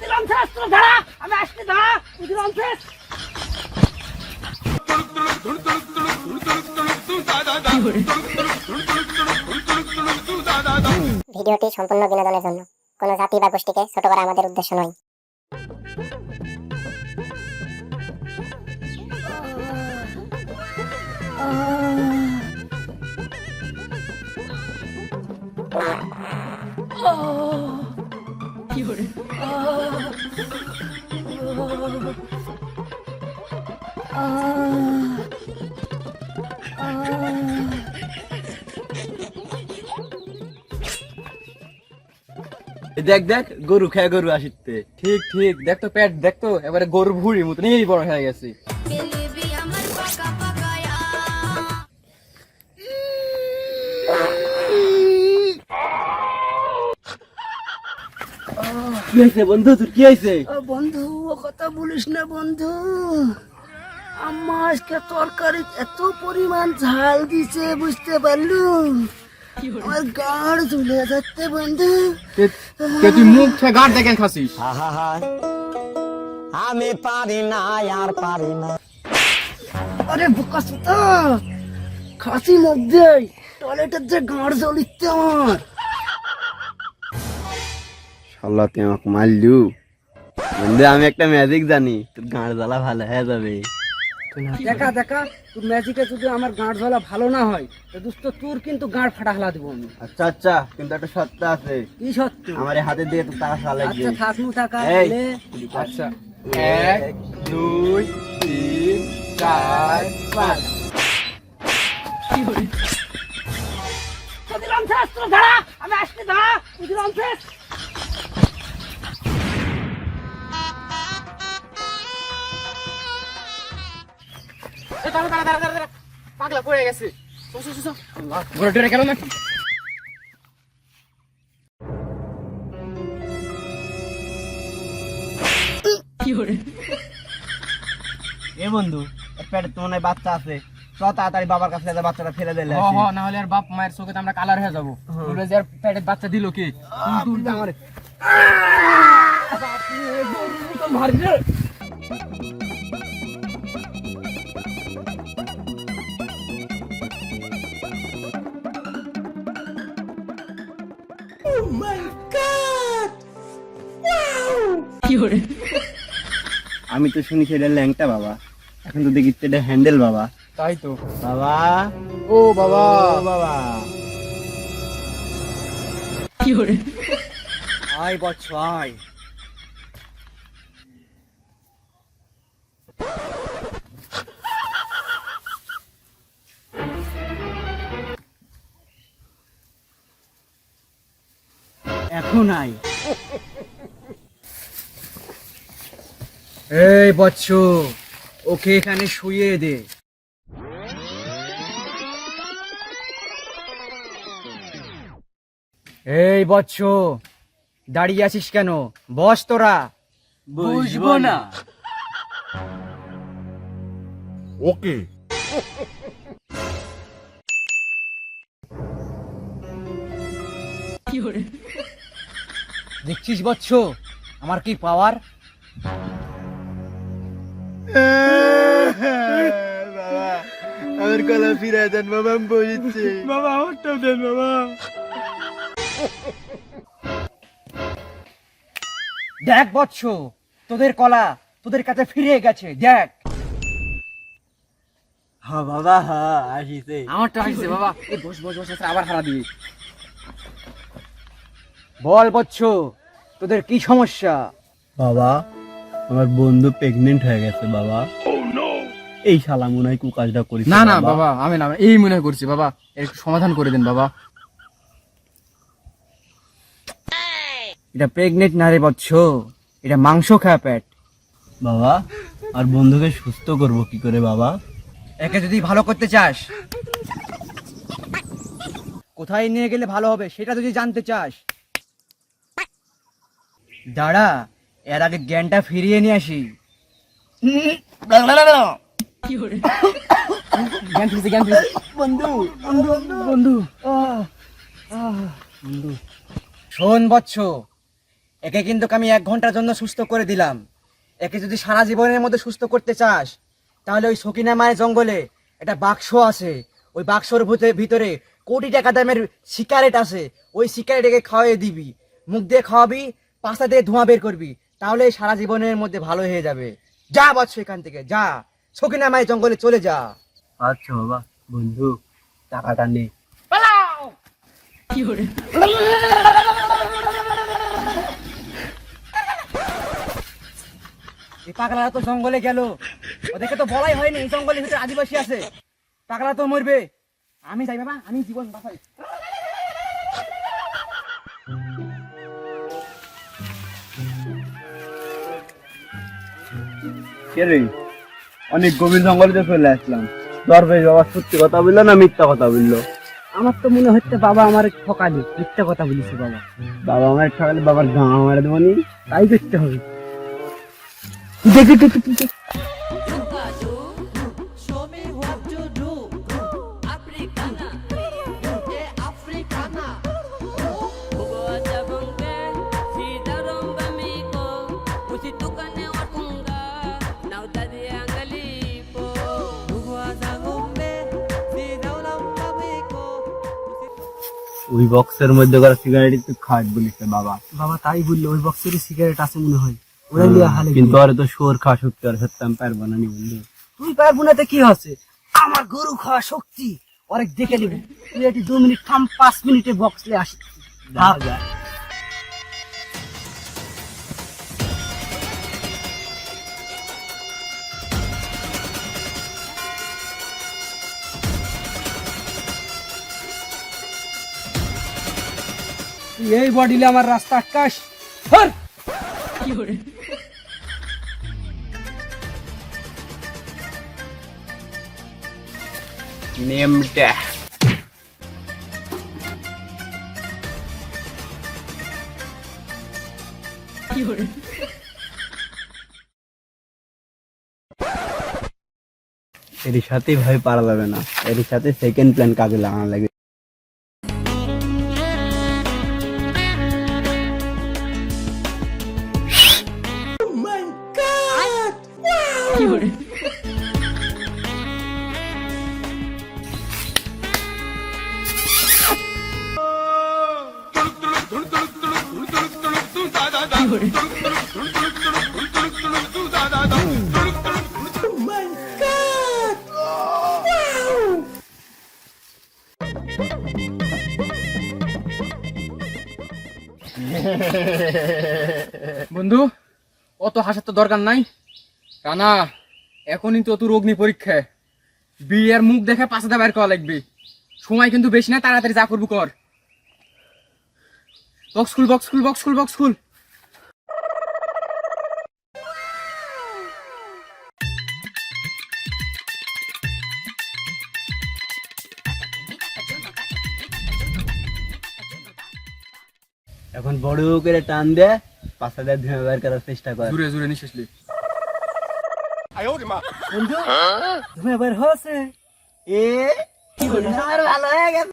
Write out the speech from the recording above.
দিলাম শেষ, তোরা দাঁড়া, আমি আসছি, দাঁড়া, দিলাম শেষ। ভিডিওটি সম্পূর্ণ বিনোদনের জন্য, কোনো জাতি বা গোষ্ঠীকে ছোট করা আমাদের উদ্দেশ্য নয়। দেখ দেখ গরু খায় গরু আসিতে। ঠিক ঠিক, দেখ তো পেট, দেখ তো এবারে গরুর ভুড়ির মতন এই বড় হয়ে গেছে। কি হয়েছে বন্ধু, তোর কি হয়েছে? বন্ধু, ও কথা বলিস না বন্ধু, আম্মা আজকে তরকারি এত পরিমাণ ঝাল দিছে, বুঝতে পারলু, আমার গাড় ঝুলে যাচ্ছে বন্ধু। তুই মুখ থেকে গাড় দেখেন খাসিস। আমি পারি না, আর পারি না। আরে বোকা সুতা, খাসি মুখ দেয়, টয়লেটের যে গাড় জ্বলিচ্ছে আমার। শালা তুই আমাকে মারলু বন্ধু, আমি একটা ম্যাজিক জানি, তোর গাঁড় জ্বালা ভালো হয়ে যাবে। দেখা দেখা, তোর ম্যাজিকে যদি আমার গাঁড় ঝোলা ভালো না হয় তো দোস্ত তোর কিন্তু গাঁড় ফাটা হলা দিব আমি। আচ্ছা আচ্ছা, কিন্তু একটা শর্ত আছে। কি সত্য? আমার এই হাতে দিয়ে তো টাকা লাগবে। আচ্ছা থাকনু টাকা এই, দিলে। আচ্ছা, 1 2 3 4 5। দিলাম শেষ, তোরা দাঁড়া, আমি আসছি, দাঁড়া, দিলাম শেষ। পাগলা পড়ে গেছে। ঘোড়া টোরে গেল নাকি? এ বন্ধু, এক পেটে তো মনে হয় বাচ্চা আছে, চ তাড়াতাড়ি বাবার কাছে যা, বাচ্চাটা ফেলে দিলে। না হলে আর বাপ মায়ের চোখে তো আমরা কালার হয়ে যাবো। তোরা যে আর পেটের বাচ্চা দিল কি? আমি তো শুনি সেটা ল্যাংটা বাবা, এখন তো দেখি এটা হ্যান্ডেল বাবা। তাই তো বাবা, ও বাবা, ও বাবা, আয় বচ্চ আয়। এখন আয়। এই বচ্চ, ওকে এখানে শুইয়ে দে। এই বচ্চ, দাঁড়িয়ে আছিস কেন? বস তোরা। বুঝবো না। ওকে। দেখছিস বচ্চ আমার কি পাওয়ার? বাবা, আমার কলা ফিরে দেন বাবা, আমি বলছি বাবা, আমারটাও দেন বাবা। দেখ বচ্চ, তোদের কলা তোদের কাছে ফিরে গেছে, দেখ। হ্যাঁ বাবা, হ্যাঁ আসিছে। আমারটা আসছে বাবা। এই বস বস বস, আবার হারা দিবি। বল বচ্চ, তোদের কি সমস্যা? বাবা, আমার বন্ধু প্রেগনেন্ট হয়ে গেছে বাবা। এই শালা মনে হয় কুকাজটা করি। না না বাবা, আমি না, এই মনে করছি বাবা, এর একটু সমাধান করে দেন বাবা। এটা প্রেগনেন্ট না রে বচ্চ, এটা মাংস খায় পেট। বাবা, আর বন্ধুকে সুস্থ করব কি করে বাবা? একে যদি ভালো করতে চাস, কোথায় নিয়ে গেলে ভালো হবে সেটা যদি জানতে চাস, দাঁড়া, এর আগে জ্ঞানটা ফিরিয়ে নিয়ে আসি। জ্ঞান ফিরেছে, জ্ঞান ফিরেছে। বন্ধু বন্ধু বন্ধু শোন বৎস, একে কিন্তু আমি 1 ঘন্টার জন্য সুস্থ করে দিলাম। একে যদি সারা জীবনের মধ্যে সুস্থ করতে চাস, তাহলে ওই সকিনা মায়ের জঙ্গলে একটা বাক্স আছে। ওই বাক্সর ভিতরে কোটি টাকা দামের সিগারেট আছে। ওই সিগারেটকে খাওয়াই দিবি, মুখ দিয়ে খাওয়াবি, পাশা দিয়ে ধোঁয়া বের করবি, তাহলে সারা জীবনের মধ্যে ভালো হয়ে যাবে। যা বৎস এখান থেকে, যা সকিনা মায়ের জঙ্গলে চলে যা। আচ্ছা বাবা, বন্ধু টাকাটা নে। এই পাগলারা তো জঙ্গলে গেল, ওদেরকে তো বলাই হয়নি এই জঙ্গলের ভিতরে আদিবাসী আছে। পাগলা তো মরবে, আমি যাই বাবা, আমি জীবন বাঁচাই। কে রে, অনেক গভীর জঙ্গলে চলে আসলাম। দরবেশ বাবা সত্যি কথা বললো না মিথ্যা কথা বললো? আমার তো মনে হচ্ছে বাবা আমার ঠকালি, মিথ্যা কথা বলিস বাবা। বাবা আমার ঠকালে বাবার গাঁ মারা দেবো নি? তাই করতে হবে। দেখি Show me what to do. Africana, Africana. Bugo jabonga, si daromba miko, usi tukane wakunga, now daddy angalipo. Bugo jabonga, si daromba miko. ওই বক্সের মধ্যে করে সিগারেট একটু খাট বলিস বাবা। বাবা তাই বললো, ওই বক্সের সিগারেট আছে মনে হয়, ওরা লিয়া হালে। কিন্তু আরে তো শোর খাওয়া শক্তি আর সত্যি আমি পারবো না নি বন্ধু। তুই পারবো না তো কি হচ্ছে, আমার গরু খাওয়া শক্তি অনেক দেখে নিবি। তুই একটু 2 মিনিট থাম, 5 মিনিটে বক্স নিয়ে আসি। এই বডিলে আমার রাস্তা আকাশ। নেমটা এর সাথে ভাই পারা যাবে না, এর সাথে সেকেন্ড প্ল্যান কাজে লাগানো লাগবে। বন্ধু, অত হাসার তো দরকার নাই। রানা, এখনই তো তোর অগ্নি পরীক্ষা, বিয়ের মুখ দেখে পাশাতে বাইর করা লাগবে। সময় কিন্তু বেশি না, তাড়াতাড়ি যা করবো কর। বক্স খুল, বক্স খুল, বক্স খুল, বক্স খুল। এখন বড় করে টান দে, পাশাতে ধুয়ে বের করার চেষ্টা কর। জুড়ে জুড়ে নিঃশ্বাস নে। বন্ধু তুমি এবার হচ্ছে এ আমার ভালো হয়ে গেছে।